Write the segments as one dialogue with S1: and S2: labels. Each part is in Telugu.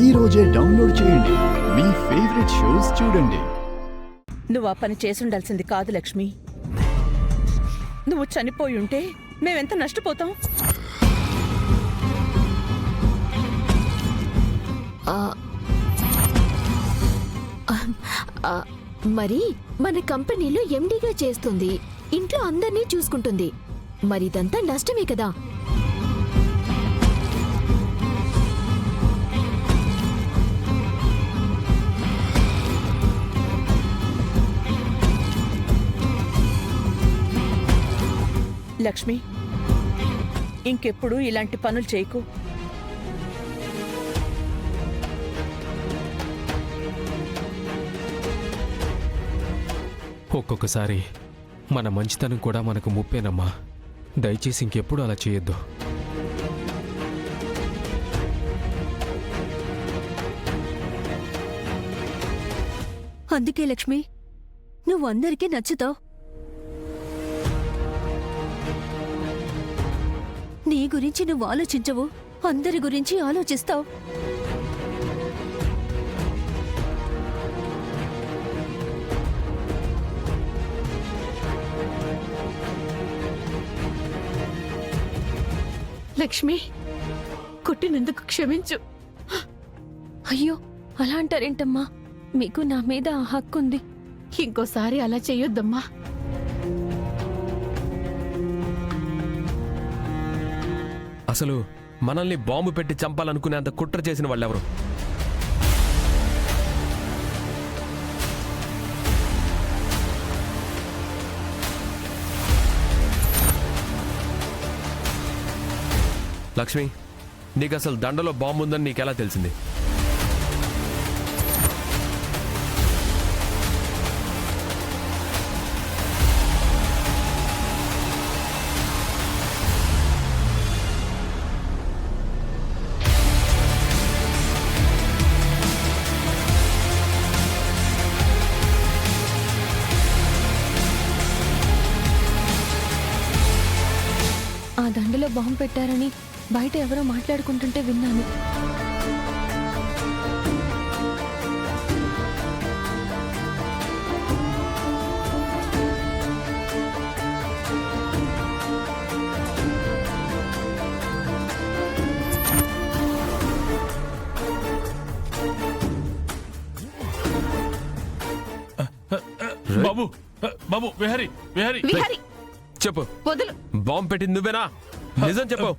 S1: ఈ రోజే డౌన్లోడ్ చేయండి. మీ ఫేవరెట్ షోస్ చూడండి.
S2: నువ్వు ఆ పని చేసుండాల్సింది కాదు లక్ష్మి. నువ్వు చనిపోయి ఉంటే మేమెంత నష్టపోతాం.
S3: మరి మన కంపెనీలో ఎండీగా చేస్తుంది, ఇంట్లో అందర్నీ చూసుకుంటుంది. మరి ఇదంతా నష్టమే కదా.
S2: లక్ష్మి, ఇంకెప్పుడు ఇలాంటి పనులు చేయకు.
S4: ఒక్కొక్కసారి మన మంచితనం కూడా మనకు ముప్పేనమ్మా. దయచేసి ఇంకెప్పుడు అలా చేయొద్దు.
S5: అందుకే లక్ష్మి, నువ్వు అందరికీ నచ్చుతావు. నీ గురించి నువ్వు ఆలోచించవు, అందరి గురించి ఆలోచిస్తావు.
S6: లక్ష్మి, కొట్టినందుకు క్షమించు.
S5: అయ్యో, అలా అంటారేంటమ్మా? మీకు నా మీద ఆ హక్కుంది.
S6: ఇంకోసారి అలా చెయ్యొద్దమ్మా.
S4: అసలు మనల్ని బాంబు పెట్టి చంపాలనుకునేంత కుట్ర చేసిన వాళ్ళెవరు? లక్ష్మి, నీకు అసలు దండలో బాంబు ఉందని నీకెలా తెలిసింది?
S5: ఆ దండలో బాంబు పెట్టారని బయట ఎవరో మాట్లాడుకుంటుంటే విన్నాను.
S7: బాబు, బాబు, విహారీ, విహారీ,
S6: విహారీ,
S4: చెప్పు.
S6: వదులు.
S4: బాంబు పెట్టింది నువ్వేనా? నిజం చెప్పు.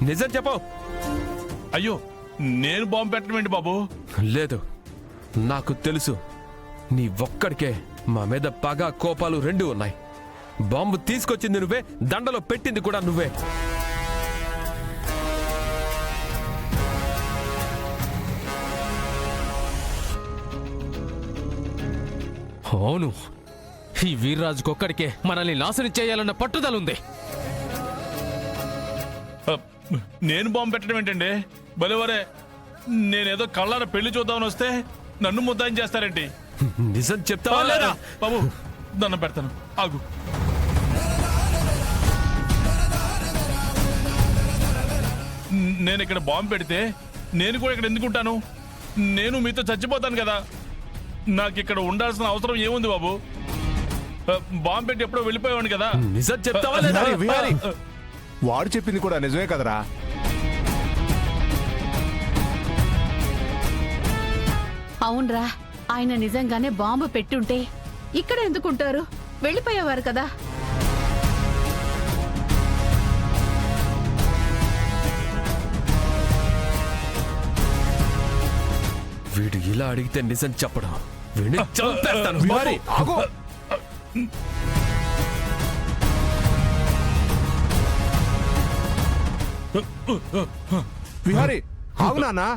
S4: నిజం చెప్పు.
S7: అయ్యో, నేను బాంబు పెట్టడం ఏంటి బాబు?
S4: లేదు, నాకు తెలుసు. నీ ఒక్కడికే మా మీద పగ, కోపాలు రెండూ ఉన్నాయి. బాంబు తీసుకొచ్చింది నువ్వే, దండలో పెట్టింది కూడా నువ్వే. అవును, ఈ వీర్రాజుకొక్కడికే మనల్ని నాశనం చేయాలన్న పట్టుదలుంది.
S7: నేను బాంబు పెట్టడం ఏంటండి? బలివరే, నేనేదో కళ్ళార పెళ్లి చూద్దామని వస్తే నన్ను ముద్దాయం చేస్తారేంటి?
S4: నిజం చెప్తావా లేదా?
S7: బాబు, దండం పెడతాను, ఆగు. నేను ఇక్కడ బాంబు పెడితే నేను కూడా ఇక్కడ ఎందుకుంటాను? నేను మీతో చచ్చిపోతాను కదా. నాకు ఇక్కడ ఉండాల్సిన అవసరం ఏముంది బాబు? బాంబు పెట్టి ఎప్పుడో వెళ్ళిపోయావాను కదా.
S4: నిజం చెప్తావా లేదా?
S8: వాడు చెప్పింది కూడా నిజమే కదరా.
S6: అవునరా, ఆయన నిజంగానే బాంబు పెట్టుంటే ఇక్కడ ఎందుకుంటారు? వెళ్ళిపోయేవారు కదా.
S4: వీడు ఇలా అడిగితే నిజం చెప్పడం, వీడిని చంపేస్తాను.
S8: విహారీ, ఆగు. విహారీ, ఆగు నాన్నా.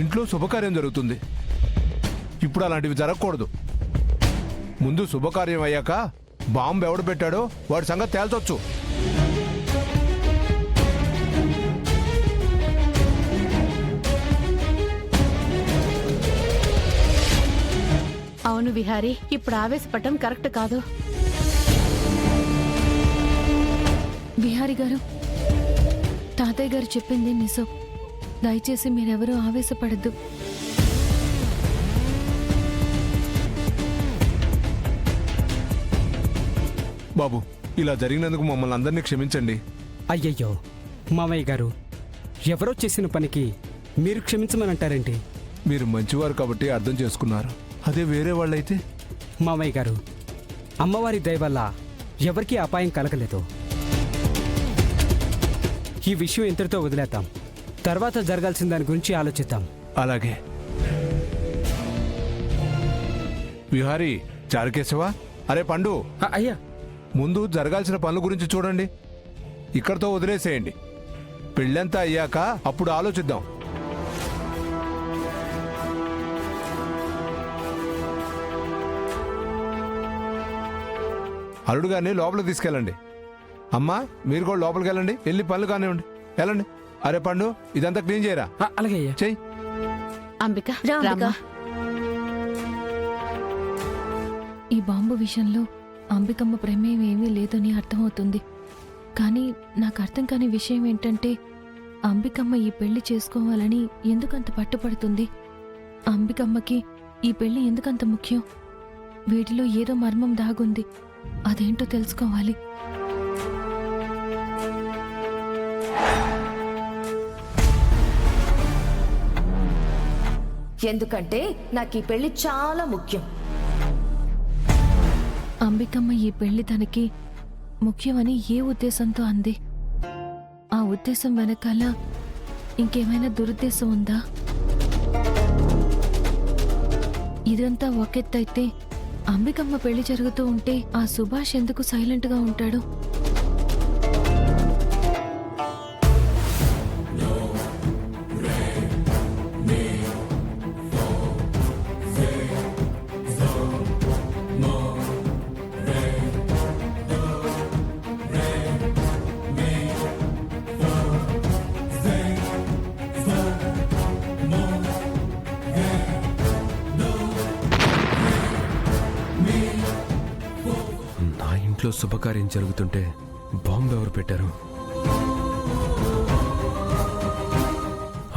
S8: ఇంట్లో శుభకార్యం జరుగుతుంది. ఇప్పుడు అలాంటివి జరగకూడదు. ముందు శుభకార్యం అయ్యాక బాంబు ఎవడు పెట్టాడో వాడి సంగతి తేల్చొచ్చు.
S6: అవును విహారీ, ఇప్పుడు ఆవేశపడటం కరెక్ట్ కాదు.
S5: బిహారీ గారు, తాతయ్య గారు చెప్పింది నిజం. దయచేసి మీరెవరూ ఆవేశపడద్దు.
S8: బాబు, ఇలా జరిగినందుకు మమ్మల్ని అందరినీ క్షమించండి.
S9: అయ్యయ్యో మామయ్య గారు, ఎవరో చేసిన పనికి మీరు క్షమించమనంటారేంటి?
S8: మీరు మంచివారు కాబట్టి అర్థం చేసుకున్నారు. అదే వేరే వాళ్ళైతే
S9: మామయ్య గారు, అమ్మవారి దయ వల్ల ఎవరికీ అపాయం కలగలేదు. ఈ విషయం ఇంతటితో వదిలేద్దాం. తర్వాత జరగాల్సిన దాని గురించి ఆలోచిద్దాం.
S8: అలాగే. విహారీ, చారుకేశవా, అరే పండు,
S9: అయ్యా,
S8: ముందు జరగాల్సిన పనుల గురించి చూడండి. ఇక్కడితో వదిలేసేయండి. పెళ్ళంతా అయ్యాక అప్పుడు ఆలోచిద్దాం. అల్లుడు గారిని లోపలికి తీసుకెళ్ళండి. అమ్మా, మీరు కూడా లోపలికి వెళ్ళండి. వెళ్ళి పనులు కానివ్వండి. వెళ్ళండి. అరే పండు, ఇదంతా క్లీన్ చేయరా.
S9: అలాగే అయ్యా.
S8: చెయ్యి.
S6: అంబిక,
S3: రా, అంబిక.
S6: రామ్మా.
S5: ఈ బాంబు విషయంలో అంబికమ్మ ప్రమేయం ఏమీ లేదని అర్థమవుతుంది. కానీ నాకు అర్థం కాని విషయం ఏంటంటే, అంబికమ్మ ఈ పెళ్లి చేసుకోవాలని ఎందుకంత పట్టుపడుతుంది? అంబికమ్మకి ఈ పెళ్లి ఎందుకంత ముఖ్యం? వీటిలో ఏదో మర్మం దాగుంది. అదేంటో తెలుసుకోవాలి.
S10: ఎందుకంటే నాకు ఈ పెళ్లి చాలా ముఖ్యం.
S5: అంబికమ్మ ఈ పెళ్లి తనకి ముఖ్యమని ఏ ఉద్దేశంతో అంది? ఆ ఉద్దేశం వెనకాల ఇంకేమైనా దురుద్దేశం ఉందా? ఇదంతా ఒకెత్తైతే అంబికమ్మ పెళ్లి జరుగుతూ ఉంటే ఆ సుభాష్ ఎందుకు సైలెంట్గా ఉంటాడు?
S4: నా ఇంట్లో శుభకార్యం జరుగుతుంటే బాంబు ఎవరు పెట్టారు?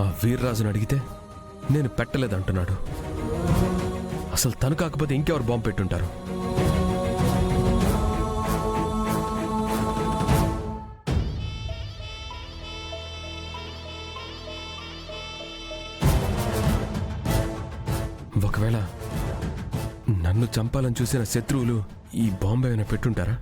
S4: ఆ వీర్రాజును అడిగితే నేను పెట్టలేదంటున్నాడు. అసలు తను కాకపోతే ఇంకెవరు బాంబు పెట్టుంటారు? ఒకవేళ నన్ను చంపాలని చూసిన శత్రువులు ఈ బాంబు ఏమైనా పెట్టుంటారా?